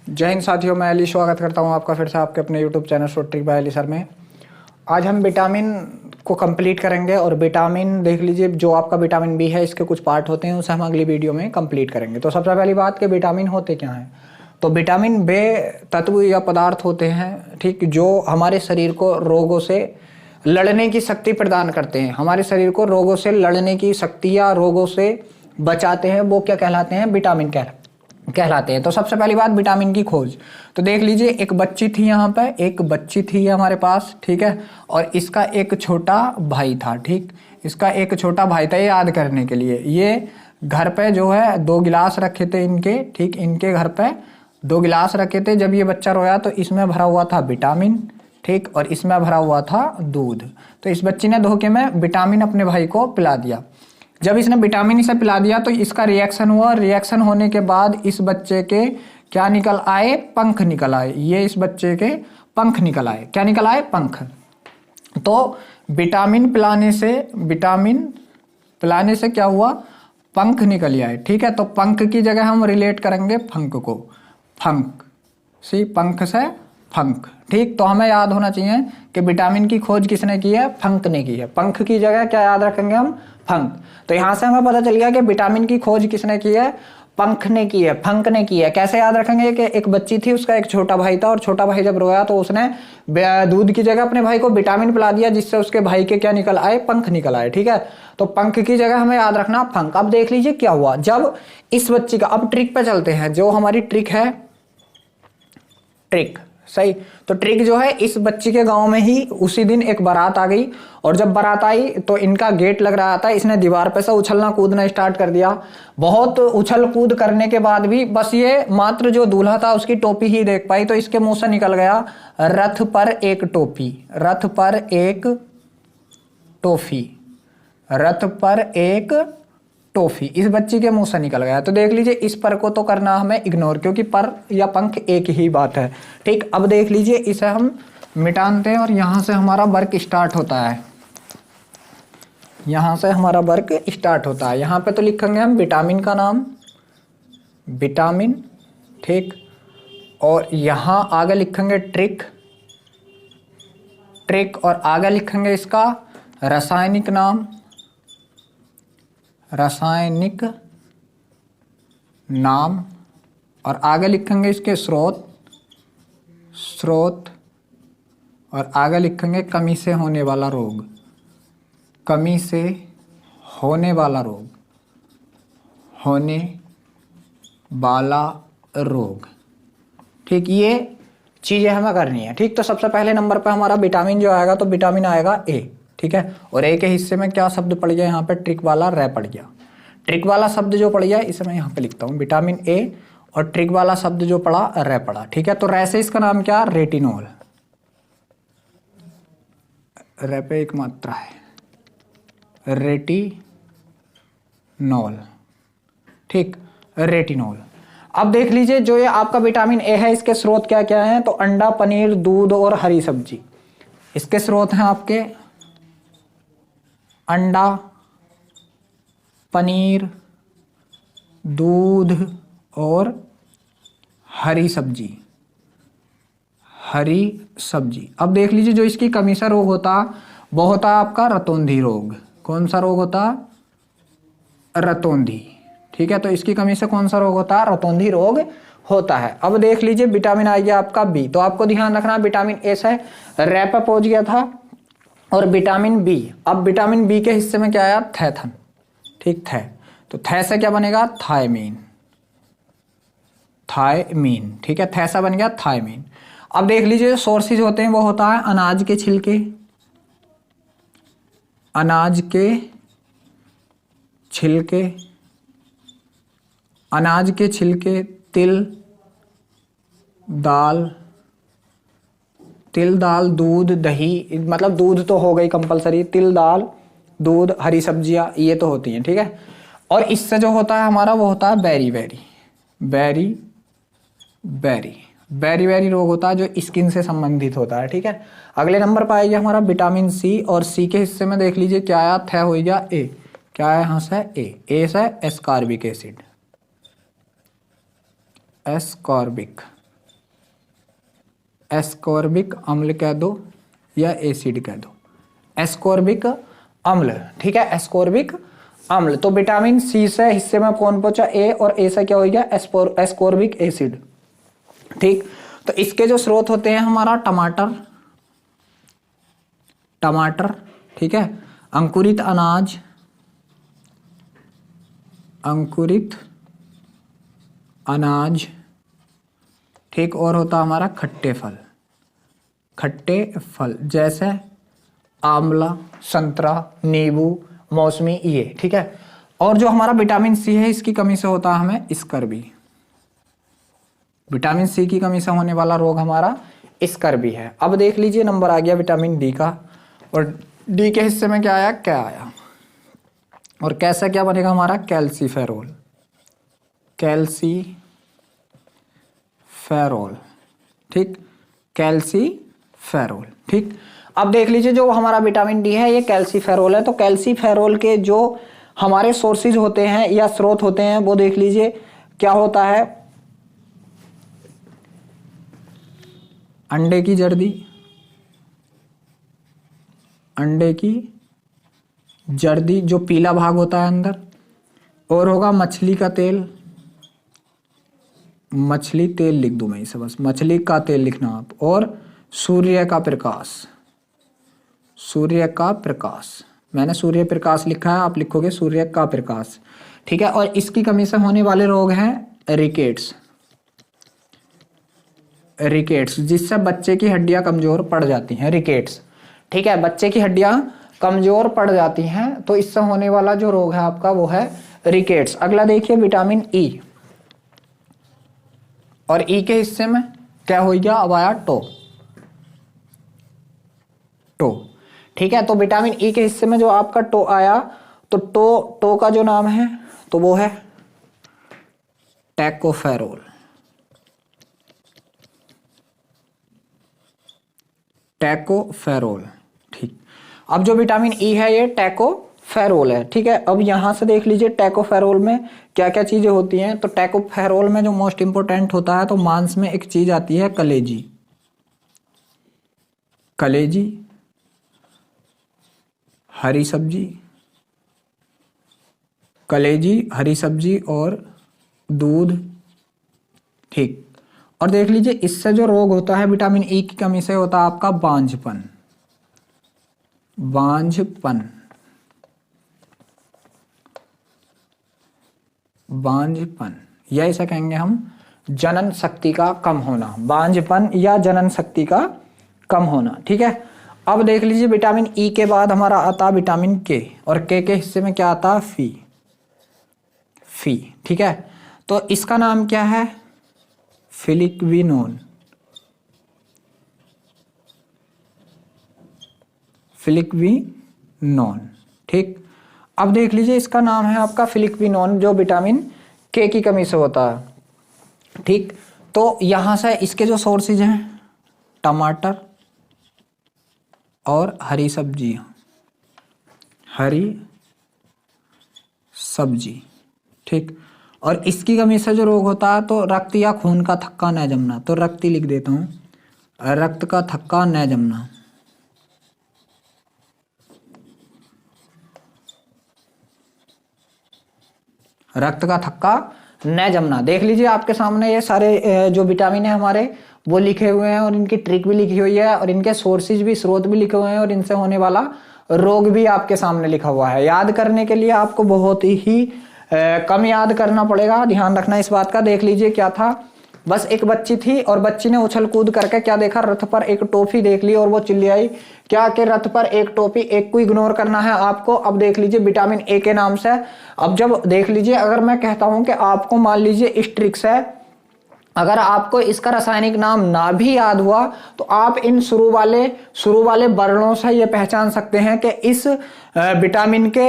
जय हिंद साथियों, मैं अली स्वागत करता हूं आपका फिर से आपके अपने YouTube channel short trick bye Ali sir में। आज हम विटामिन को कंप्लीट करेंगे और विटामिन देख लीजिए, जो आपका विटामिन बी है इसके कुछ पार्ट होते हैं, उसे हम अगली वीडियो में कंप्लीट करेंगे। तो सबसे पहली बात कि विटामिन होते क्या हैं। तो विटामिन बे तत्व या पदार्थ होते हैं, ठीक, जो हमारे शरीर को रोगों से लड़ने की शक्ति प्रदान करते हैं। हमारे शरीर को रोगों से लड़ने की शक्ति या रोगों से बचाते हैं, वो क्या कहलाते हैं? विटामिन कहलाते हैं। तो सबसे पहली बात, विटामिन की खोज। तो देख लीजिए, एक बच्ची थी, यहाँ पे एक बच्ची थी हमारे पास, ठीक है, और इसका एक छोटा भाई था, ठीक, इसका एक छोटा भाई था। याद करने के लिए, ये घर पे जो है 2 गिलास रखे थे इनके, ठीक, इनके घर पे 2 गिलास रखे थे। जब ये बच्चा रोया तो इसमें भरा हुआ था विटामिन, ठीक, और इसमें भरा हुआ था दूध। तो इस बच्ची ने धोखे में विटामिन अपने भाई को पिला दिया। जब इसने विटामिन इसे पिला दिया तो इसका रिएक्शन हुआ। रिएक्शन होने के बाद इस बच्चे के क्या निकल आए? पंख निकल आए। ये इस बच्चे के पंख निकल आए। क्या निकल आए? पंख। तो विटामिन पिलाने से क्या हुआ? पंख निकल आए, ठीक है। तो पंख की जगह हम रिलेट करेंगे फंक को। फंक, सी, पंख से फंक, ठीक। तो हमें याद होना चाहिए कि विटामिन की खोज किसने की है? फंक ने की है। पंख की जगह क्या याद रखेंगे हम? फंक। तो यहां से हमें पता चल गया कि विटामिन की खोज किसने की है? पंख ने की है, फंक ने की है। कैसे याद रखेंगे कि एक बच्ची थी, उसका एक छोटा भाई था, और छोटा भाई जब रोया तो उसने दूध की जगह अपने भाई को विटामिन पिला दिया, जिससे उसके भाई के क्या निकल आए? पंख निकल आए, ठीक है। तो पंख की जगह हमें याद रखना फंक। अब देख लीजिए क्या हुआ जब इस बच्ची का, अब ट्रिक पे चलते हैं। जो हमारी ट्रिक है, ट्रिक सही, तो ट्रिक जो है, इस बच्ची के गांव में ही उसी दिन एक बारात आ गई, और जब बारात आई तो इनका गेट लग रहा था। इसने दीवार पे से उछलना कूदना स्टार्ट कर दिया। बहुत उछल कूद करने के बाद भी बस ये मात्र जो दूल्हा था उसकी टोपी ही देख पाई। तो इसके मुंह से निकल गया, रथ पर एक टोपी, रथ पर एक टोफी, रथ पर एक टोफी, इस बच्ची के मुंह से निकल गया। तो देख लीजिए, इस पर को तो करना हमें इग्नोर, क्योंकि पर या पंख एक ही बात है, ठीक। अब देख लीजिए, इसे हम मिटाते हैं और यहां से हमारा वर्क स्टार्ट होता है। यहां से हमारा वर्क स्टार्ट होता है। यहां पे तो लिखेंगे हम विटामिन का नाम, विटामिन, ठीक, और यहां आगे लिखेंगे ट्रिक, ट्रिक, और आगे लिखेंगे इसका रासायनिक नाम, रासायनिक नाम, और आगे लिखेंगे इसके स्रोत, स्रोत, और आगे लिखेंगे कमी से होने वाला रोग, कमी से होने वाला रोग, होने वाला रोग, ठीक। ये चीजें हमें करनी है, ठीक। तो सबसे पहले नंबर पे हमारा विटामिन जो आएगा, तो विटामिन आएगा ए, ठीक है। और ए के हिस्से में क्या शब्द पड़ गया? यहाँ पे ट्रिक वाला रे पड़ गया। ट्रिक वाला शब्द जो पड़ गया, इसे मैं यहाँ पे लिखता हूँ विटामिन ए, और ट्रिक वाला शब्द जो पड़ा रे पड़ा, ठीक है। तो रे से इसका नाम क्या? रेटिनॉल। रे पे एक मात्रा है, रेटिनॉल, ठीक, रेटिनॉल। अब देख लीजिए, जो ये आपका विटामिन ए है, इसके स्रोत क्या क्या हैं? तो अंडा, पनीर, दूध और हरी सब्जी। इसके स्रोत हैं आपके अंडा, पनीर, दूध और हरी सब्जी, हरी सब्जी। अब देख लीजिए, जो इसकी कमी से रोग होता, वो होता है आपका रतौंधी रोग। कौन सा रोग होता? रतौंधी, ठीक है। तो इसकी कमी से कौन सा रोग होता है? रतौंधी रोग होता है। अब देख लीजिए, विटामिन आ गया आपका बी। तो आपको ध्यान रखना, विटामिन ए से रे पे पहुंच गया था, और विटामिन बी, अब विटामिन बी के हिस्से में क्या आया? थैथन, ठीक, थे। तो थे से क्या बनेगा? थायमीन, थायमीन, ठीक है। थे से बन गया थायमीन। अब देख लीजिए, सोर्सेज होते हैं, वो होता है अनाज के छिलके, अनाज के छिलके, अनाज के छिलके, तिल, दाल, तिल, दाल, दूध, दही, मतलब दूध तो हो गई कंपलसरी, तिल, दाल, दूध, हरी सब्जियां, ये तो होती हैं, ठीक है। और इससे जो होता है हमारा, वो होता है berry berry, berry berry, berry berry रोग होता है, जो स्किन से संबंधित होता है, ठीक है। अगले नंबर पर आएगा हमारा विटामिन सी, और सी के हिस्से में देख लीजिए क्या आया? थे हो गया ए, क्या है यहाँ से? ए से एस्कॉर्बिक एसिड, एस्कॉर्बिक, एस्कॉर्बिक अम्ल कह दो या एसिड कह दो, एस्कॉर्बिक अम्ल, ठीक है, एस्कॉर्बिक अम्ल। तो विटामिन सी से हिस्से में कौन पहुंचा, ए, और ए से क्या हो गया, एस्कॉर्बिक एसिड, ठीक। तो इसके जो स्रोत होते हैं हमारा टमाटर, टमाटर, ठीक है, अंकुरित अनाज, अंकुरित अनाज, ठीक, और होता हमारा खट्टे फल, खट्टे फल जैसे आंवला, संतरा, नींबू, मौसमी, ये, ठीक है। और जो हमारा विटामिन सी है इसकी कमी से होता है हमें स्कर्वी, विटामिन सी की कमी से होने वाला रोग हमारा स्कर्वी है। अब देख लीजिए नंबर आ गया विटामिन डी का, और डी के हिस्से में क्या आया, क्या आया, और कैसा क्या बनेगा हमारा, कैल्सीफेरोल, कैल्सीफेरोल, ठीक, कैल्सीफेरोल, ठीक। अब देख लीजिए जो हमारा विटामिन डी है ये कैल्सीफेरोल है। तो कैल्सीफेरोल के जो हमारे सोर्सेज होते हैं या स्रोत होते हैं वो देख लीजिए क्या होता है, अंडे की जर्दी, अंडे की जर्दी जो पीला भाग होता है अंदर, और होगा मछली का तेल, मछली तेल लिख दूं मैं इसे, बस मछली का तेल लिखना आप, और सूर्य का प्रकाश, सूर्य का प्रकाश, मैंने सूर्य प्रकाश लिखा है, आप लिखोगे सूर्य का प्रकाश, ठीक है। और इसकी कमी से होने वाले रोग हैं रिकेट्स, रिकेट्स जिससे बच्चे की हड्डियां कमजोर पड़ जाती हैं, रिकेट्स, ठीक है, बच्चे की हड्डियां कमजोर पड़ जाती हैं, तो इससे होने वाला जो रोग है आपका वो है रिकेट्स। अगला देखिए विटामिन ई, और ई के हिस्से में क्या हो गया, अब आया टो, टो, ठीक है। तो विटामिन ई के हिस्से में जो आपका टो आया, तो टो का जो नाम है तो वो है टैकोफेरोल, टैकोफेरोल, ठीक। अब जो विटामिन ई है ये टैकोफेरोल है, ठीक है। अब यहां से देख लीजिए टैकोफेरोल में क्या क्या चीजें होती हैं। तो टैकोफेरोल में जो मोस्ट इंपोर्टेंट होता है तो मांस में एक चीज आती है कलेजी, कलेजी, हरी सब्जी, कलेजी, हरी सब्जी और दूध, ठीक। और देख लीजिए इससे जो रोग होता है विटामिन ई की कमी से होता है आपका बांझपन, बांझपन, बांझपन, या ऐसा कहेंगे हम जनन शक्ति का कम होना, बांझपन या जनन शक्ति का कम होना, ठीक है। अब देख लीजिए विटामिन ई के बाद हमारा आता विटामिन के, और के हिस्से में क्या आता, फी, फी, ठीक है। तो इसका नाम क्या है, फिलिक्विनोन, फिलिक्विनोन, ठीक। अब देख लीजिए इसका नाम है आपका फिलिक्विनोन जो विटामिन के की कमी से होता है, ठीक। तो यहां से इसके जो सोर्सेज हैं टमाटर और हरी सब्जी, हरी सब्जी, ठीक। और इसकी कमी से जो रोग होता है तो रक्त या खून का थक्का न जमना, तो रक्त ही लिख देता हूं, रक्त का थक्का न जमना, रक्त का थक्का न जमना। देख लीजिए आपके सामने ये सारे जो विटामिन है हमारे वो लिखे हुए हैं, और इनकी ट्रिक भी लिखी हुई है, और इनके सोर्सेज भी, स्रोत भी लिखे हुए हैं, और इनसे होने वाला रोग भी आपके सामने लिखा हुआ है। याद करने के लिए आपको बहुत ही कम याद करना पड़ेगा, ध्यान रखना इस बात का। देख लीजिए क्या था, बस एक बच्ची थी और बच्ची ने उछल कूद करके क्या देखा, रथ पर एक टॉफी देख ली और वो चिल्लाई क्या कि रथ पर एक टॉफी, एक को इग्नोर करना है आपको। अब देख लीजिए विटामिन ए के नाम से, अब जब देख लीजिए अगर मैं कहता हूं कि आपको मान लीजिए इस ट्रिक से अगर आपको इसका रासायनिक नाम ना भी याद हुआ तो आप इन शुरू वाले वर्णों से ये पहचान सकते हैं कि इस विटामिन के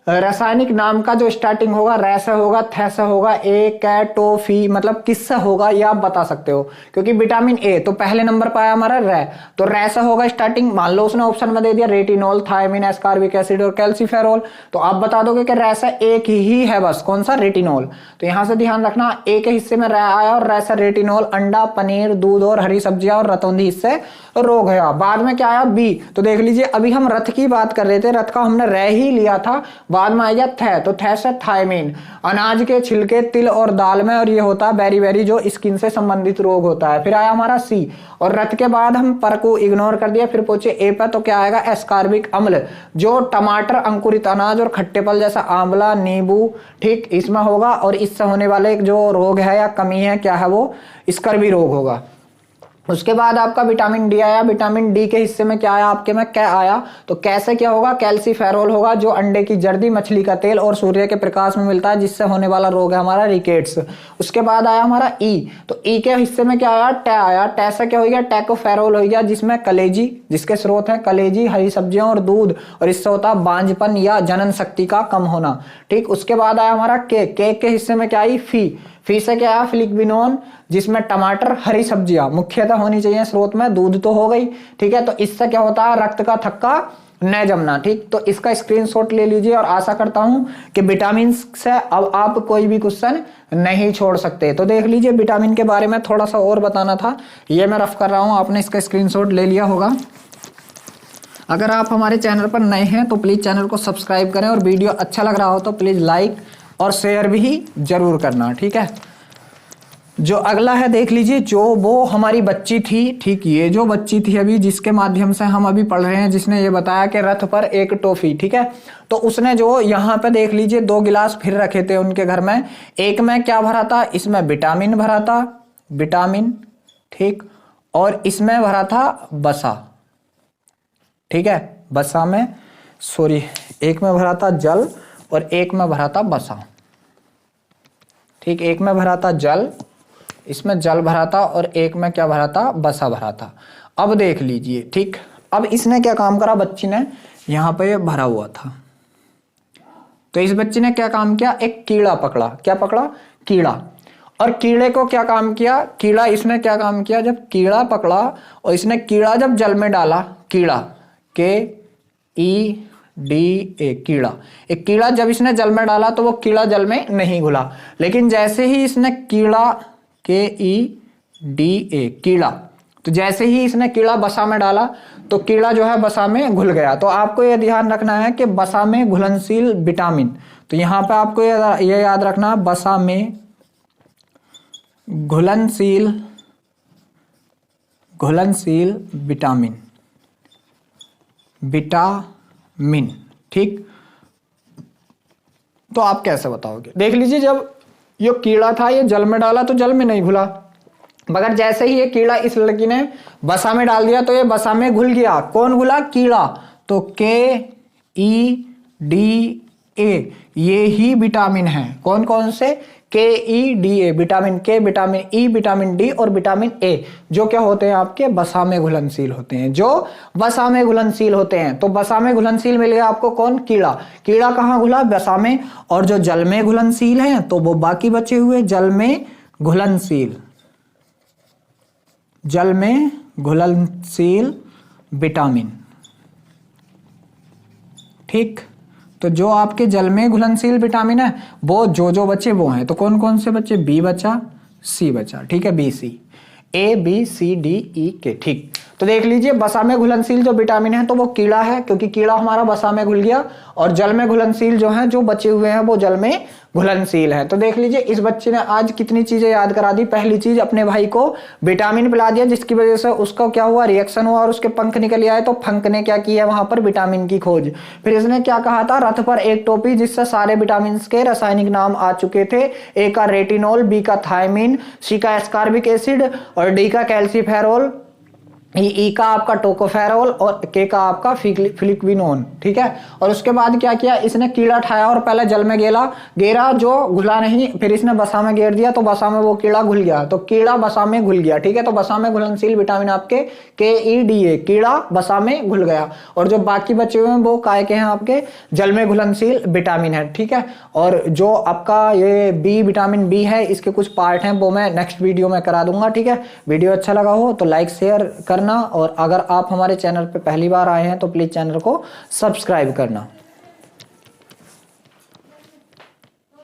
रासायनिक नाम का जो स्टार्टिंग होगा रै से होगा, थ से होगा, ए, कै, टो, फी, मतलब किससे होगा ये आप बता सकते हो। क्योंकि विटामिन ए तो पहले नंबर पर आया हमारा रै, तो रै से होगा स्टार्टिंग। मान लो उसने ऑप्शन में दे दिया रेटिनॉल, थायमिन, एस्कॉर्बिक एसिड और कैल्सीफेरॉल, तो आप बता दोगे कि रै से एक ही है बस, कौन सा, रेटिनॉल। तो यहां से ध्यान रखना ए के हिस्से में रै आया और रै से रेटिनॉल, अंडा, पनीर, दूध और हरी सब्जियां और रतौंधी हिस्से रोग है। बाद में क्या आया बी, तो देख लीजिए अभी हम रथ की बात कर रहे थे, रथ का हमने रै ही लिया था, बाद में आया थ, तो थ से थायमीन, अनाज के छिलके, तिल और दाल में, और ये होता है बेरी जो स्किन से संबंधित रोग होता है। फिर आया हमारा सी, और रथ के बाद हम पर को इग्नोर कर दिया, फिर पहुंचे ए पर, तो क्या आएगा एस्कॉर्बिक अम्ल, जो टमाटर, अंकुरित अनाज और खट्टे फल जैसा आंवला, नींबू, ठीक, इसमें होगा। और इससे होने वाले जो रोग है या कमी है क्या है वो स्कर्वी रोग होगा। उसके बाद आपका विटामिन डी आया, विटामिन डी के हिस्से में क्या आया आपके में, कै आया, तो कैसे क्या होगा, कैल्सीफेरॉल होगा, जो अंडे की जर्दी, मछली का तेल और सूर्य के प्रकाश में मिलता है, जिससे होने वाला रोग है हमारा रिकेट्स। उसके बाद आया हमारा ई, तो ई के हिस्से में क्या आया, टे आया, टे से क्या हो गया, टैकोफेरॉल हो गया, जिसमें कलेजी, जिसके स्रोत है कलेजी, हरी सब्जियां और दूध, और इससे होता है बांझपन या जनन शक्ति का कम होना, ठीक। उसके बाद आया हमारा के के हिस्से में क्या आई, फी से क्या आया, फिलिक्विनोन, जिसमें टमाटर, हरी सब्जियां मुख्यतः होनी चाहिए स्रोत में, दूध तो हो गई, ठीक है। तो इससे क्या होता है, रक्त का थक्का न जमना, ठीक। तो इसका स्क्रीनशॉट ले लीजिए, और आशा करता हूं कि विटामिन से अब आप कोई भी क्वेश्चन नहीं छोड़ सकते। तो देख लीजिए विटामिन के बारे में थोड़ा सा और बताना था, ये मैं रफ कर रहा हूं, आपने इसका स्क्रीनशॉट ले लिया होगा। अगर आप हमारे चैनल पर नए हैं तो प्लीज चैनल को सब्सक्राइब करें, और वीडियो अच्छा लग रहा हो तो प्लीज लाइक और शेयर भी जरूर करना, ठीक है। जो अगला है देख लीजिए, जो वो हमारी बच्ची थी, ठीक, ये जो बच्ची थी अभी जिसके माध्यम से हम अभी पढ़ रहे हैं, जिसने ये बताया कि रथ पर एक टॉफी, ठीक है। तो उसने जो यहाँ पे देख लीजिए 2 गिलास फिर रखे थे उनके घर में, एक में क्या भरा था, इसमें विटामिन भरा था, विटामिन, ठीक, और इसमें भरा था बसा, ठीक है, बसा में, सॉरी, एक में भरा था जल और एक में भरा था बसा, ठीक, एक में भरा था जल, इसमें जल भरा था, और एक में क्या भरा था, बसा भरा था। अब देख लीजिए, ठीक, अब इसने क्या काम करा, बच्ची ने यहां पे भरा हुआ था, तो इस बच्ची ने क्या काम किया, एक कीड़ा पकड़ा, क्या पकड़ा, कीड़ा, और कीड़े को क्या काम किया, कीड़ा, इसने क्या काम किया, जब कीड़ा पकड़ा और इसने कीड़ा जब जल में डाला, कीड़ा, के ई डी ए, कीड़ा, एक कीड़ा जब इसने जल में डाला तो वो कीड़ा जल में नहीं घुला, लेकिन जैसे ही इसने कीड़ा, के ई डी ए, कीड़ा, तो जैसे ही इसने कीड़ा बसा में डाला तो कीड़ा जो है बसा में घुल गया। तो आपको यह ध्यान रखना है कि बसा में घुलनशील विटामिन, तो यहां पे आपको यह याद रखना, बसा में घुलनशील विटामिन, ठीक। तो आप कैसे बताओगे, देख लीजिए, जब ये कीड़ा था ये जल में डाला तो जल में नहीं घुला, मगर जैसे ही ये कीड़ा इस लड़की ने बसा में डाल दिया तो ये बसा में घुल गया। कौन घुला, कीड़ा, तो के ई डी ए, ये ही विटामिन है, कौन कौन से, के ई डी ए, विटामिन के, विटामिन ई, विटामिन डी और विटामिन ए, जो क्या होते हैं आपके बसा में घुलनशील होते हैं, जो बसा में घुलनशील होते हैं। तो बसा में घुलनशील मिल गया आपको, कौन, कीड़ा, कीड़ा कहाँ घुला, बसा में, और जो जल में घुलनशील है तो वो बाकी बचे हुए जल में घुलनशील, जल में घुलनशील विटामिन, ठीक। तो जो आपके जल में घुलनशील विटामिन है वो जो बचे वो हैं, तो कौन कौन से बचे, बी बचा, सी बचा, ठीक है, B C, A B C D E के, ठीक। तो देख लीजिए बसा में घुलनशील जो विटामिन है तो वो कीड़ा है, क्योंकि कीड़ा हमारा बसा में घुल गया, और जल में घुलनशील जो है, जो बचे हुए हैं वो जल में घुलनशील है। तो देख लीजिए इस बच्चे ने आज कितनी चीजें याद करा दी। पहली चीज, अपने भाई को विटामिन पिला दिया, जिसकी वजह से उसका क्या हुआ, रिएक्शन हुआ और उसके पंख निकल आए, तो पंख ने क्या किया, वहां पर विटामिन की खोज। फिर इसने क्या कहा था, रथ पर एक टोपी, जिससे सारे विटामिन के रासायनिक नाम आ चुके थे, ए का रेटिनॉल, बी का थायमिन, सी का एस्कॉर्बिक एसिड और डी का कैल्सीफेरॉल, ई का आपका टोकोफेरोल और के का आपका फ्लिक्विनोन, ठीक है। और उसके बाद क्या किया, इसने कीड़ा उठाया और पहले जल में गेरा जो घुला नहीं, फिर इसने बसा में गेर दिया तो बसा में वो कीड़ा घुल गया, तो कीड़ा बसा में घुल गया, ठीक है। तो बसा में घुलनशील विटामिन आपके KEDA, कीड़ा बसा में घुल गया। और जो बाकी बचे हुए हैं वो काय के हैं आपके जल में घुलनशील विटामिन है, ठीक है। और जो आपका ये विटामिन बी है, इसके कुछ पार्ट हैं वो मैं नेक्स्ट वीडियो में करा दूंगा, ठीक है। वीडियो अच्छा लगा हो तो लाइक शेयर करना, और अगर आप हमारे चैनल पे पहली बार आए हैं तो प्लीज चैनल को सब्सक्राइब करना।